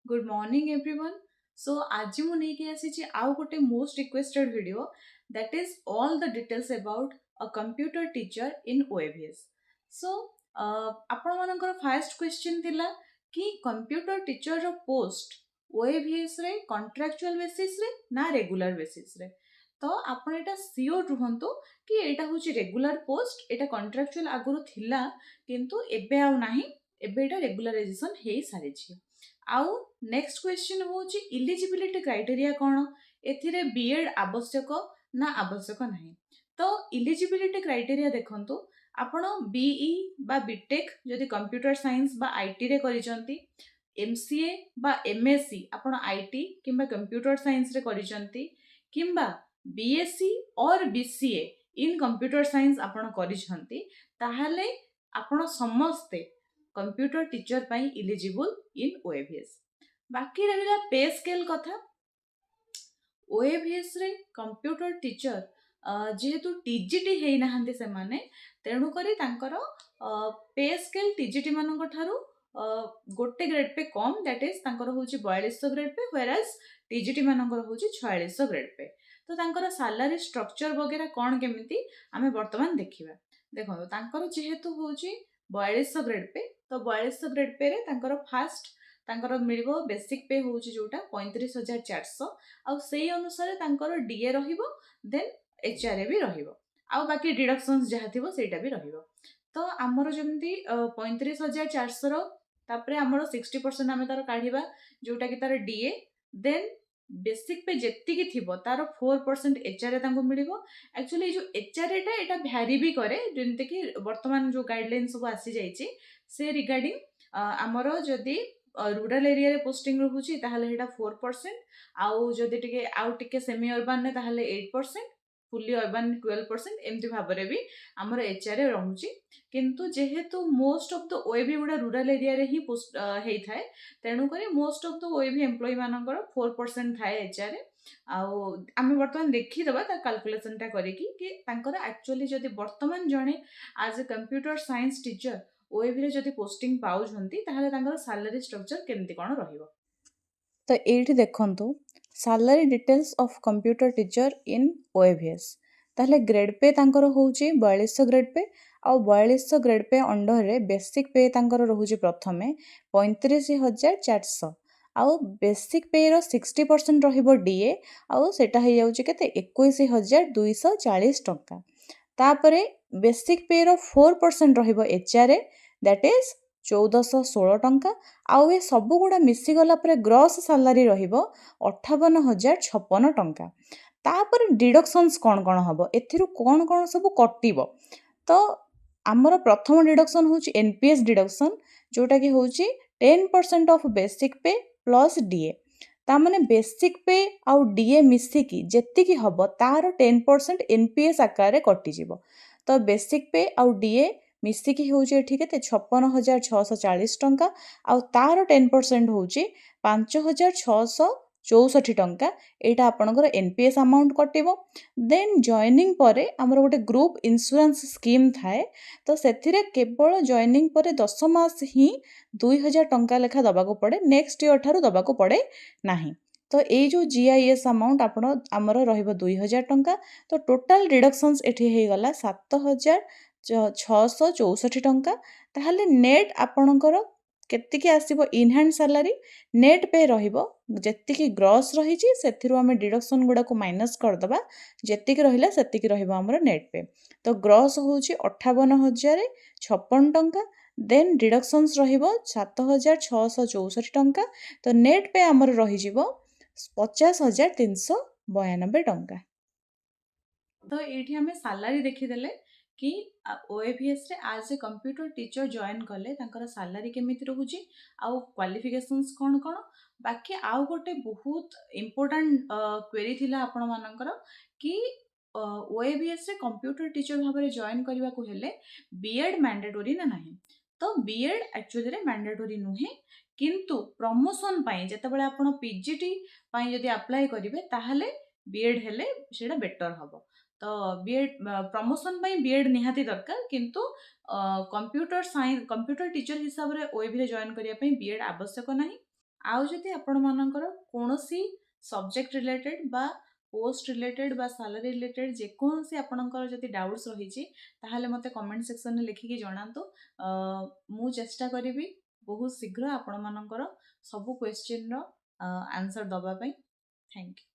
Good morning everyone. सो आज मु नेकी आसी आउ गोटे most requested video that is all the details about a computer teacher in OAVS. So आपण मानकर फर्स्ट क्वेश्चन थिला कि कंप्यूटर टीचर रो पोस्ट ओएवीएस रे कॉन्ट्रैक्चुअल बेसिस रे ना रेगुलर बेसिस रे। तो आपण एटा सियोर रुहंतु कि एटा होची रेगुलर पोस्ट, एटा कॉन्ट्रैक्चुअल आगुरु थिला किंतु एबे आउ नाही, एबे एटा रेगुलराइजेशन हेई सारिछि। आउ नेक्स्ट क्वेश्चन होची इलिजिबिलिटी क्राइटेरिया कौन, एथिरे बीएड आवश्यक ना आवश्यक नहीं। तो इलिजिबिलिटी क्राइटेरिया देखंतु, आपण बीई बा बीटेक जदि कंप्यूटर साइंस बा आईटी रे करिसंती, एमसीए बा एमएससी आपण आईटी किंबा कंप्यूटर साइंस रे करिसंती, किंबा बीएससी और बीसीए इन कंप्यूटर साइंस आपण करिसंती, ताहाले आपण समस्ते कंप्यूटर टीचर पाई इलिजिबल इन ओएवीएस। बाकी रहिला पे स्केल कथा। ओएवीएस रे कंप्यूटर टीचर जेहेतु टीजीटी हेई नाहंती सेमाने, तेणु करी तांकर पे स्केल टीजीटी मानक ठारू गोटे grade pay come, that is तांकर होची 4200 ग्रेड पे, व्हेरएज टीजीटी मानकर होची 4600 ग्रेड पे। तो तांकर सैलरी स्ट्रक्चर वगैरह कौन केमिति आमे वर्तमान देखिबा। देखो तांकर जेहेतु होची 4200 ग्रेड पे, तो 4200 ग्रेड पे रे तांकर फास्ट तांकर मिलिबो बेसिक पे होची जोटा 35400, आउ सेही अनुसार तांकर डीए रहिबो, देन एचआरए भी रहिबो, आउ बाकी डिडक्शंस जहा थिबो सेटा भी रहिबो। तो आमर जेमती 35400 रो तापरे आमर 60% आमे तार काढिबा जोटा कि तार डीए, देन बेसिक पे जेत्ती की थिबो तार 4% एचआरए तांको मिलिबो। एक्चुअली जो एचआरए टा एटा भ्यारी भी करे, जेमते कि वर्तमान जो गाइडलाइन सब आसी जाइछि से रिगार्डिंग आमर जदि रूरल एरिया रे पोस्टिंग रहुछि ताहले हेटा 4%, आउ जदि टिके आउ टिके सेमी अर्बन ने ताहले 8%, फुल्ली अर्बन 12%, एमती भाबरे भी आमर एचआरए रहुछि। किंतु जेहेतु मोस्ट ऑफ द ओएवी गुडा रूरल एरिया रे ही पोस्ट हेई थाए, तेणु करी most of the OAV employee मानकर 4% थाए एचआरए। आउ आमे वर्तमान देखि दबा ता कैलकुलेशन टा करिकि कि तांकर एक्चुअली जदि वर्तमान जणे as a computer science teacher OAV रे जदि पोस्टिंग पाउछंती ताहले तांकर सैलरी स्ट्रक्चर केमति कोन रहिबो। तो एठी देखंतु salary details of computer teacher in ओएवीएस। ताहले ग्रेड पे तांकर होउची 4200 ग्रेड पे, आ 4200 ग्रेड पे अंडर रे बेसिक पे तांकर रहुची प्रथमे 35400, आउ बेसिक पे रो 60% रहिबो डीए, आउ सेटा हे जाउची केते 21240 टंका। तापरे बेसिक पे रो 4% रहिबो एचआरए, दैट इज 1416 टंका। आउ ए सबु गुडा मिसी गला परे ग्रॉस सैलरी रहिबो 58056 टंका। तापर डिडक्शंस कोन कोन हबो, एथिरु कोन कोन सब कटिबो। तो आमर प्रथम डिडक्शन होची एनपीएस डिडक्शन, जोटा कि होची 10% ऑफ बेसिक पे प्लस डीए। ता माने बेसिक पे आउ डीए मिसी की जेत्ती की हबो तार 10% एनपीएस आकार रे कटि जिवो। तो बेसिक पे आउ डीए मिसी की होची एठी केते 56640 टंका, आउ तार 10% होची 5664 टंका। एटा आपनकर एनपीएस अमाउंट कटिबो। देन जॉइनिंग परे हमर गोटे ग्रुप इंश्योरेंस स्कीम थाए, तो सेथिरे केवल जॉइनिंग परे 10 मास ही 2000 टंका लेखा दबाको पड़े, नेक्स्ट ईयर ठारू दबाको पड़े नाही। तो ए जो जीआईएस अमाउंट आपण आमर रहिबो 2000 टंका। तो टोटल डिडक्शंस एठी हे गला 7664 टंका। ताहले नेट आपणकर केतिकी आसीबो इन हैंड सैलरी, नेट पे रहिबो जेतिकी ग्रॉस रहिची सेथिरु आमे डिडक्शन गुडा को माइनस कर दबा, जेतिकी रहिला सेतिकी रहिबो हमर नेट पे। तो ग्रॉस होची 58056 टंका, देन डिडक्शंस रहिबो 7664 टंका। तो नेट पे हमर रहि जिवो 50392 टंका। तो ये आम सैलरी देखीदे कि ओएवीएस रे as a computer teacher join कले तांकर सैलरी केमिति रहुची, आउ क्वालिफिकेशंस कौन कौन। बाकी आउ गोटे बहुत इम्पोर्टेंट क्वेरी थिला आपण मानकर कि ओएवीएस रे कंप्यूटर टीचर भाव में जॉइन करने को हेले बीएड मैंडेटोरी ना नहीं। तो बीएड एक्चुअली रे मैंडेटोरी नुहे, किंतु प्रमोशन पाई जेतेबेले आपण पीजीटी पाई जदि अप्लाई करिवे ताहले बीएड हेले सेटा बेटर हबो। तो बीएड प्रमोशन पाई बीएड निहाती दरकार, किंतु कंप्यूटर साइंस कंप्यूटर टीचर हिसाब रे ओएवी रे जॉइन करिया पई बीएड आवश्यक नाही। ଆଉ ଯଦି ଆପଣମାନଙ୍କର କୌଣସି ସବଜେକ୍ଟ ରିଲେଟେଡ୍ ବା ପୋଷ୍ଟ ରିଲେଟେଡ୍ ବା ସାଲାରୀ ରିଲେଟେଡ୍ ଯେକୌଣସି ଆପଣଙ୍କର ଯଦି ଡାଉଟ୍ସ ରହିଛି ତାହେଲେ ମୋତେ କମେଣ୍ଟ ସେକ୍ସନରେ ଲେଖିକି ଜଣାନ୍ତୁ। ମୁଁ ଚେଷ୍ଟା କରିବି ବହୁତ ଶୀଘ୍ର ଆପଣମାନଙ୍କର ସବୁ କ୍ୱେଶ୍ଚିନ୍ର ଆନ୍ସର୍ ଦେବା ପାଇଁ। Thank you.